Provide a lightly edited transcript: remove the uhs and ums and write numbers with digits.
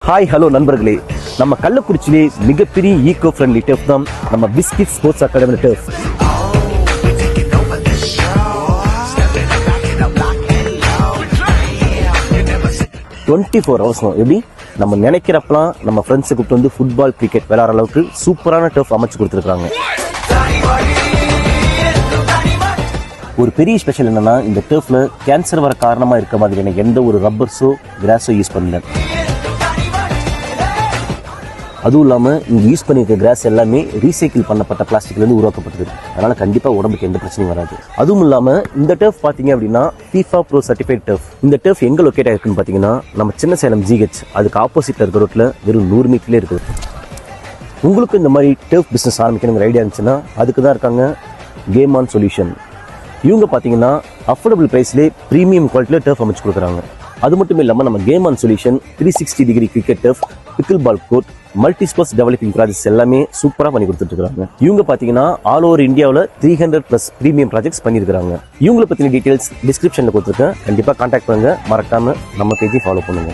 Hi hello நண்பர்களே, நம்ம கள்ளக்குறிச்சியிலே மிகப்பெரிய ஈகோ ஃப்ரெண்ட்லி டர்ஃப் தான் நம்ம பிஸ்கிட் ஸ்போர்ட்ஸ் அகாடமி டர்ஃப். 24 hours எப்படி நம்ம நினைக்கிறப்பலாம் நம்ம ஃப்ரெண்ட்ஸை கூப்பிட்டு வந்து ஃபுட்பால் கிரிக்கெட் விளையாடுற அளவுக்கு சூப்பரான டர்ஃப் அமைச்சு கொடுத்துருக்காங்க. ஒரு பெரிய ஸ்பெஷல் என்னன்னா, இந்த டர்ஃப்ல கேன்சர் வர காரணமா இருக்க மாதிரியான எந்த ஒரு ரப்பர்ஸோ கிராஸோ யூஸ் பண்ணல. அதுவும் இல்லாமல் இங்கே யூஸ் பண்ணியிருக்க கிராஸ் எல்லாமே ரீசைக்கிள் பண்ணப்பட்ட பிளாஸ்டிக்லேருந்து உருவாக்கப்பட்டது. அதனால் கண்டிப்பாக உடம்புக்கு எந்த பிரச்சனையும் வராது. அதுவும் இல்லாமல் இந்த டர்ஃப் பார்த்தீங்க அப்படின்னா FIFA Pro சர்டிஃபைட் டர்ஃப். இந்த டர்ஃப் எங்கே லொக்கேட் ஆயிருக்குன்னு பார்த்தீங்கன்னா, நம்ம சின்ன சேலம் GH அதுக்கு ஆப்போசிட்டில் இருக்கிற ரோட்டில் வெறும் 100 மீட்டர்லேயே இருக்குது. உங்களுக்கு இந்த மாதிரி டர்ஃப் பிஸ்னஸ் ஆரம்பிக்கணுங்கிற ஐடியா இருந்துச்சுன்னா அதுக்கு தான் இருக்காங்க கேம் ஆன் சொல்யூஷன். இவங்க பார்த்தீங்கன்னா அஃபோர்டபுள் ப்ரைஸ்லேயே ப்ரீமியம் குவாலிட்டியில் டர்ஃப் அமைச்சு கொடுக்குறாங்க. அது மட்டும் இல்லாமல் நம்ம game on solution 360 degree cricket turf, pickle ball court, multi sports developing projects எல்லாமே சூப்பராக பண்ணி கொடுத்துட்டு இருக்காங்க. இவங்க பார்த்தீங்கன்னா ஆல் ஓவர் இந்தியாவில் 300+ ப்ரீமியம் ப்ராஜெக்ட்ஸ் பண்ணியிருக்காங்க. இவங்களை பற்றின டீட்டெயில்ஸ் டிஸ்கிரிப்ஷனில் கொடுத்துருக்கேன். கண்டிப்பாக கான்டாக்ட் பண்ணுங்க. மறக்காம நம்ம பேஜை ஃபாலோ பண்ணுங்க.